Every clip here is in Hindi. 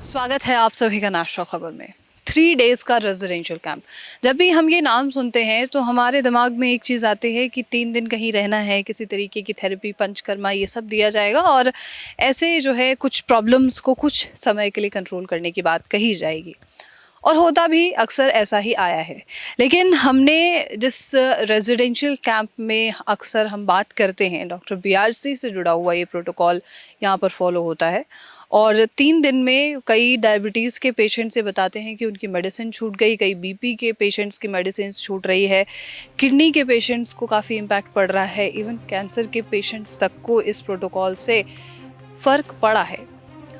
स्वागत है आप सभी का नाश्ता खबर में। 3 डेज का रेजिडेंशियल कैंप। जब भी हम ये नाम सुनते हैं तो हमारे दिमाग में एक चीज़ आती है कि 3 दिन कहीं रहना है, किसी तरीके की थेरेपी, पंचकर्मा ये सब दिया जाएगा और ऐसे जो है कुछ प्रॉब्लम्स को कुछ समय के लिए कंट्रोल करने की बात कही जाएगी। और होता भी अक्सर ऐसा ही आया है। लेकिन हमने जिस रेजिडेंशियल कैंप में अक्सर हम बात करते हैं, डॉक्टर बीआरसी से जुड़ा हुआ ये प्रोटोकॉल यहाँ पर फॉलो होता है। और 3 दिन में कई डायबिटीज़ के पेशेंट से बताते हैं कि उनकी मेडिसिन छूट गई, कई बीपी के पेशेंट्स की मेडिसिन छूट रही है, किडनी के पेशेंट्स को काफ़ी इम्पैक्ट पड़ रहा है, इवन कैंसर के पेशेंट्स तक को इस प्रोटोकॉल से फ़र्क पड़ा है।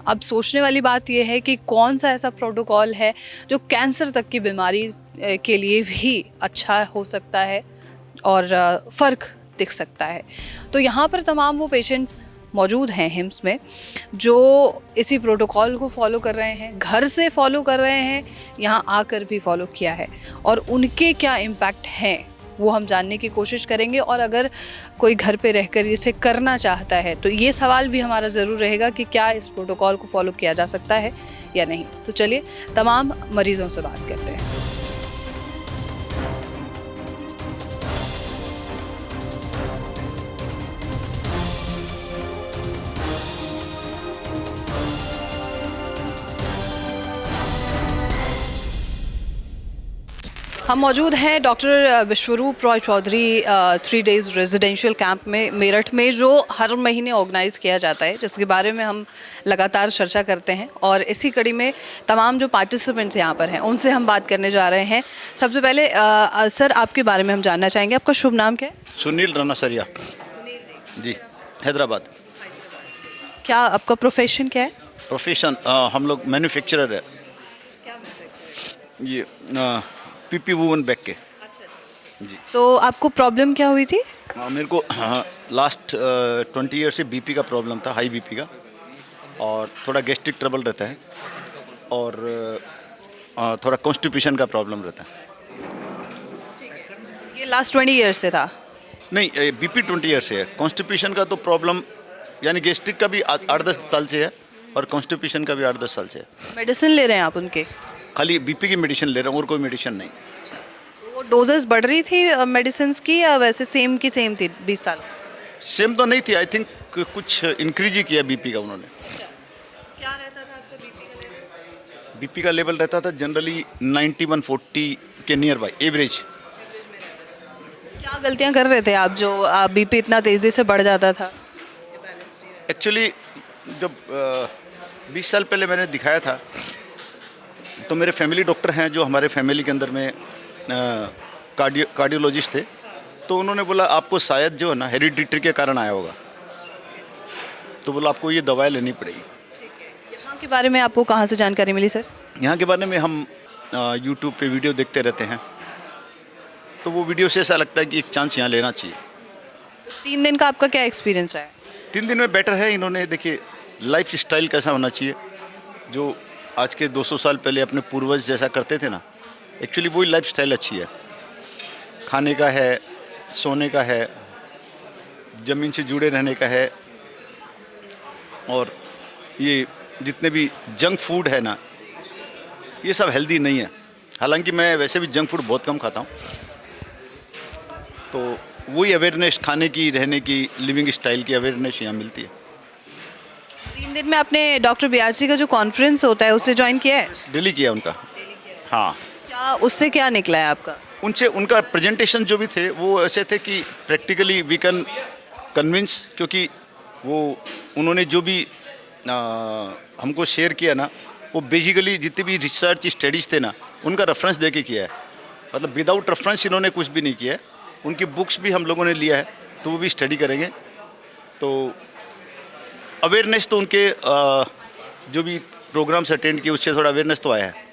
अब सोचने वाली बात यह है कि कौन सा ऐसा प्रोटोकॉल है जो कैंसर तक की बीमारी के लिए भी अच्छा हो सकता है और फ़र्क दिख सकता है। तो यहाँ पर तमाम वो पेशेंट्स मौजूद हैं हिम्स में जो इसी प्रोटोकॉल को फॉलो कर रहे हैं, घर से फॉलो कर रहे हैं, यहाँ आकर भी फॉलो किया है और उनके क्या इम्पैक्ट हैं वो हम जानने की कोशिश करेंगे। और अगर कोई घर पे रहकर इसे करना चाहता है तो ये सवाल भी हमारा ज़रूर रहेगा कि क्या इस प्रोटोकॉल को फॉलो किया जा सकता है या नहीं। तो चलिए तमाम मरीज़ों से बात करते हैं। हम मौजूद हैं doctor Vishwaroop Roy Chowdhury 3 days residential camp में मेरठ में, जो हर महीने ऑर्गेनाइज़ किया जाता है, जिसके बारे में हम लगातार चर्चा करते हैं। और इसी कड़ी में तमाम जो पार्टिसिपेंट्स यहाँ पर हैं उनसे हम बात करने जा रहे हैं। सबसे पहले सर आपके बारे में हम जानना चाहेंगे, आपका शुभ नाम क्या है? सुनील रनासरिया जी, हैदराबाद। क्या आपका प्रोफेशन क्या है? प्रोफेशन हम लोग मैन्युफैक्चरर है। ये पीपी वूवन बैग के। जी। तो आपको प्रॉब्लम क्या हुई थी? मेरे को लास्ट 20 ईयर से बीपी का प्रॉब्लम था, हाई बीपी का, और थोड़ा गैस्ट्रिक ट्रबल रहता है और थोड़ा कॉन्स्टिपेशन का प्रॉब्लम रहता है। ये लास्ट 20 ईयर से था? नहीं, बीपी 20 ईयर से है। कॉन्स्टिपेशन का तो प्रॉब्लम यानी गैस्ट्रिक का भी 8-10 साल से है और कॉन्स्टिपेशन का भी 8-10 साल से है। मेडिसिन ले रहे हैं आप उनके? खाली बीपी की मेडिसिन ले रहा हूँ और कोई मेडिसिन नहीं। वो डोजेस बढ़ रही थी मेडिसिन की या वैसे सेम की सेम थी 20 साल? सेम तो नहीं थी, आई थिंक कुछ इंक्रीज ही किया बीपी का उन्होंने। क्या रहता था आपका बीपी का लेवल? बीपी का लेवल रहता था जनरली 91-40 के नियर बाई एवरेज। क्या गलतियां कर रहे थे आप जो बीपी इतना तेज़ी से बढ़ जाता था? एक्चुअली जब 20 साल पहले मैंने दिखाया था तो मेरे फैमिली डॉक्टर हैं जो हमारे फैमिली के अंदर में कार्डियोलॉजिस्ट थे, तो उन्होंने बोला आपको शायद जो है ना हेरिडिटी के कारण आया होगा, तो बोला आपको ये दवाई लेनी पड़ेगी। यहाँ के बारे में आपको कहाँ से जानकारी मिली सर? यहाँ के बारे में हम यूट्यूब पे वीडियो देखते रहते हैं, तो वो वीडियो से ऐसा लगता है कि एक चांस यहाँ लेना चाहिए। 3 दिन का आपका क्या एक्सपीरियंस रहा है? 3 दिन में बेटर है। इन्होंने देखिए लाइफ स्टाइल कैसा होना चाहिए, जो आज के 200 साल पहले अपने पूर्वज जैसा करते थे ना, एक्चुअली वही लाइफ स्टाइल अच्छी है। खाने का है, सोने का है, ज़मीन से जुड़े रहने का है, और ये जितने भी जंक फूड है ना, ये सब हेल्दी नहीं है। हालांकि मैं वैसे भी जंक फूड बहुत कम खाता हूँ, तो वही अवेयरनेस खाने की, रहने की, लिविंग स्टाइल की अवेयरनेस यहाँ मिलती है। 3 दिन में आपने डॉक्टर बीआरसी का जो कॉन्फ्रेंस होता है उससे ज्वाइन किया है? डेली किया उनका। हाँ। क्या उससे क्या निकला है आपका? उनसे उनका प्रेजेंटेशन जो भी थे वो ऐसे थे कि प्रैक्टिकली वी कैन कन्विंस, क्योंकि वो उन्होंने जो भी हमको शेयर किया ना, वो बेसिकली जितने भी रिसर्च स्टडीज़ थे ना उनका रेफरेंस दे के किया है। मतलब विदाउट रेफरेंस इन्होंने कुछ भी नहीं किया है। उनकी बुक्स भी हम लोगों ने लिया है, तो वो भी स्टडी करेंगे। तो अवेयरनेस तो उनके जो भी प्रोग्राम्स अटेंड किए उससे थोड़ा अवेयरनेस तो आया है।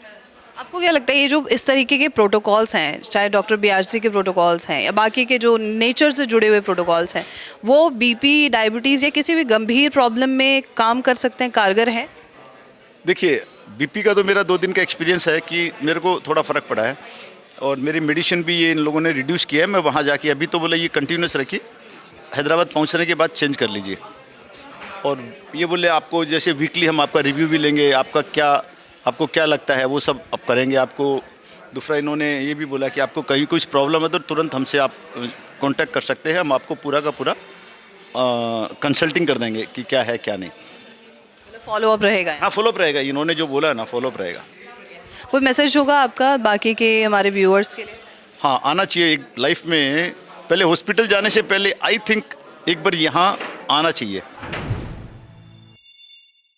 आपको क्या लगता है ये जो इस तरीके के प्रोटोकॉल्स हैं, चाहे डॉक्टर बीआरसी के प्रोटोकॉल्स हैं या बाकी के जो नेचर से जुड़े हुए प्रोटोकॉल्स हैं, वो बीपी, डायबिटीज़ या किसी भी गंभीर प्रॉब्लम में काम कर सकते हैं, कारगर हैं? देखिए बीपी का तो मेरा 2 दिन का एक्सपीरियंस है कि मेरे को थोड़ा फ़र्क पड़ा है और मेरी मेडिसिन भी ये इन लोगों ने रिड्यूस किया है। मैं वहाँ जाके अभी तो बोला ये कंटिन्यूस रखिए, हैदराबाद पहुँचने के बाद चेंज कर लीजिए। और ये बोले आपको जैसे वीकली हम आपका रिव्यू भी लेंगे, आपको क्या लगता है वो सब आप करेंगे। आपको दूसरा इन्होंने ये भी बोला कि आपको कहीं कुछ प्रॉब्लम है तो तुरंत हमसे आप कांटेक्ट कर सकते हैं, हम आपको पूरा का पूरा कंसल्टिंग कर देंगे कि क्या है क्या नहीं। मतलब फॉलो अप रहेगा। हाँ, फॉलोअप रहेगा, इन्होंने जो बोला है ना फॉलोअप रहेगा। कोई मैसेज होगा आपका बाकी के हमारे व्यूअर्स के लिए? हाँ, आना चाहिए एक लाइफ में, पहले हॉस्पिटल जाने से पहले आई थिंक एक बार यहाँ आना चाहिए।